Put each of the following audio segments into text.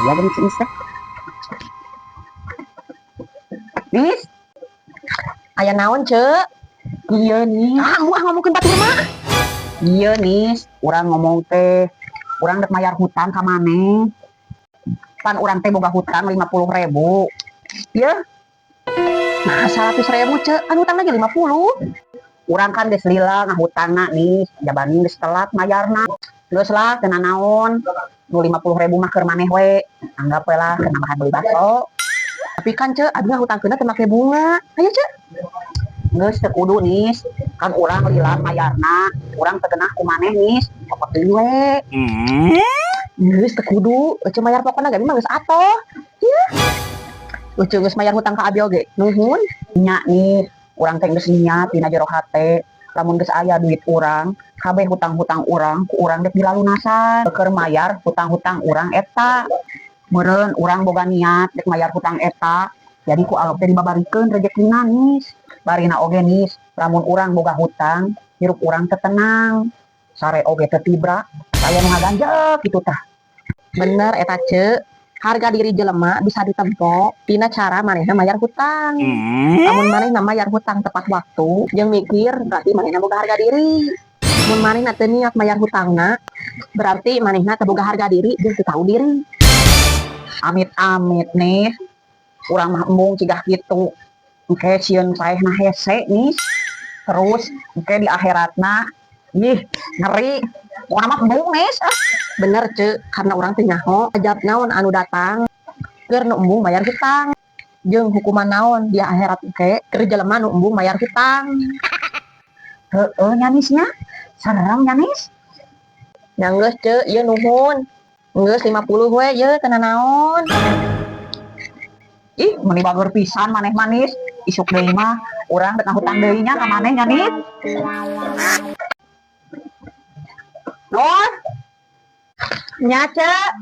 Ya gini sih teh. Nis, Aya naon, Cek? iya nih. Ngomongkeun batur mah. Iya nis, urang ngomong teh. Urang dek mayar hutang ka maneh. Pan urang teh boga hutang 50.000. Ya, Nah, 100.000, Cek. Kan hutang lagi 50. urang kan geus lila ngahutangna nis, jabani geus telat mayarna. Geus lah kena naon. Nu 50.000 mah keur maneh we. Anggap we lah keur nambahan beli bakso. Tapi kan, Cek, abi ngahutangkeunna teu make bunga. Ayo, Cek. Geus teu kudu nis, kan urang lila mayarna. Urang teu genah ku maneh nis, copot deui we. Geus teu kudu, Ece mayar pokona gabi mah geus atoh. Ieu. Ece geus mayar hutang ka abi oge. Nuhun. Nya nih, urang teh geus niat dina jero hate. Lamun geus aya duit urang, kabeh hutang-hutang urang ku urang dek dilalunasan. Keur mayar hutang-hutang urang eta. Meureun urang boga niat dek mayar hutang eta. Jadi ku alok teh dibabarikeun rezekina nis. Barina oge nis, lamun urang boga hutang, hirup urang teh tenang. Sare oge teh tibra, aya nu ngaganjel kitu tah. Bener eta, Cek. Harga diri jelema bisa ditempo tina cara manehna mayar hutang. Lamun manehna mayar hutang tepat waktu, jeung mikir berarti manehna boga harga diri. Mun manehna teu niat mayar hutangna, berarti manehna teu boga harga diri jeung teu tahu diri. Amit-amit nih, urang mah embung cigah gitu. Engke sieun saehna hese nih. Terus engke di akhiratna, ih ngeri. Urang mah embung nis. Bener, Cek, karena orang teh nyaho ajab naon anu datang keur nu embung bayar hutang jeung hukuman naon di akhirat ke keur jelema nu embung bayar hutang. Heeh nyanisnya. Sareng nyanis. Nya geus, Cek, ieu nuhun. Geus 50 we ieu kana naon. Ih, meni bager pisan maneh manis. Isuk deui mah urang dek ngahutang deui nya ka maneh nyanis. Nur, Nya, Cek.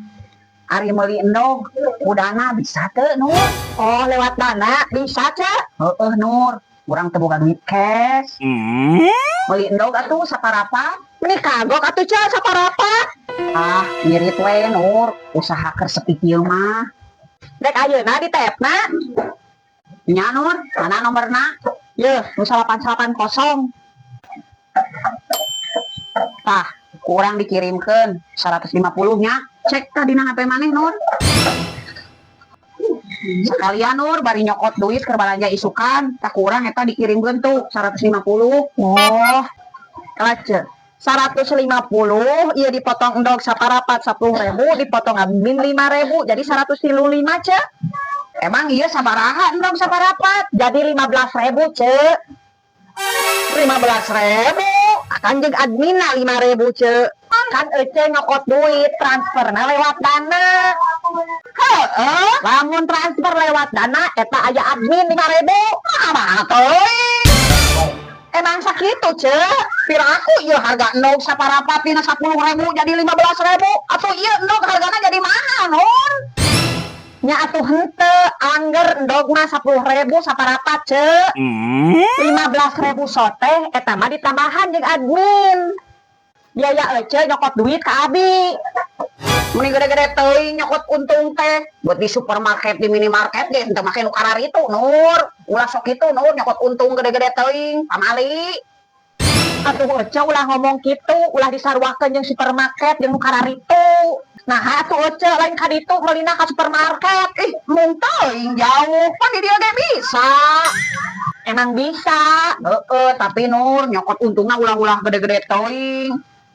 ari meuli endog, budana bisa teu Nur? Oh, lewat dana bisa, Cek. Heeh Nur, urang teu boga duit cash. Meuli endog atuh saparapat. Meni kagok atuh, Cek, saparapat. Ah, ngirit we Nur, usaha keur sepi kieu mah. Dek ayeuna ditepna. Nya Nur, mana nomorna? Yeuh, nu 880. Tah, kurang dikirimkeun 150 nya. Cek tah dina HP maneh Nur. Sekalian Nur bari nyokot duit keur balanja isukan, tak kurang eta dikirimkeun tuh 150. Oh, kelas, Cek. 150 iya dipotong endog saparapat 10.000 dipotong admin 5.000 jadi 135, Cek. Emang iya sabaraha endog saparapat? Jadi 15.000, Cek. 15.000. Kan jeung admin 5.000, Cek. Kan Ece nyokot duit transferna lewat dana. Heeh. Lamun transfer lewat dana eta aya admin 5.000. Mah teuing. Emang sakitu, Cek. Piraku ieu harga endog saparapat dina 10.000 jadi 15.000. Atuh ieu endog hargana jadi mahal Nur. Nya atuh henteu angger endogna 10.000 saparapat, Cek. 15.000 soteh eta mah ditambahan jeung admin. Biaya Ece nyokot duit ka abi. Mending gede-gede teuing nyokot untung teh buat di supermarket di minimarket ge henteu make nu karar itu Nur. Ulah sok itu Nur nyokot untung gede-gede teuing pamali. Atuh Ece ulah ngomong kitu, ulah disarwakeun jeung supermarket jeung nu karar itu. Nah, atuh Ece lain ka ditu meulina ka supermarket. Ih, mung teuing jauh pan di dieu ge bisa. Emang bisa. Heeh, tapi Nur nyokot untungna ulah-ulah gede-gede teuing.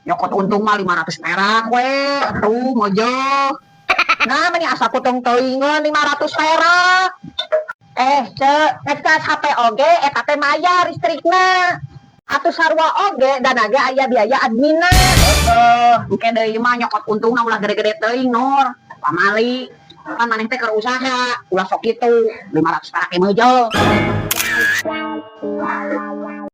Nyokot untung mah 500 perak we. Atuh ngojeh. Nah, meni asa potong teuingeun 500 perak. Cek, ngecas HP oge eta teh mayar listrikna. Atuh sarua oge dan ge aya biaya adminna. Engke deui mah nyokot untungna ulah gede-gede teuing Nur. Pamali. Kan maneh teh keur usaha, ulah sok kitu. 500 perak ge meujeuh.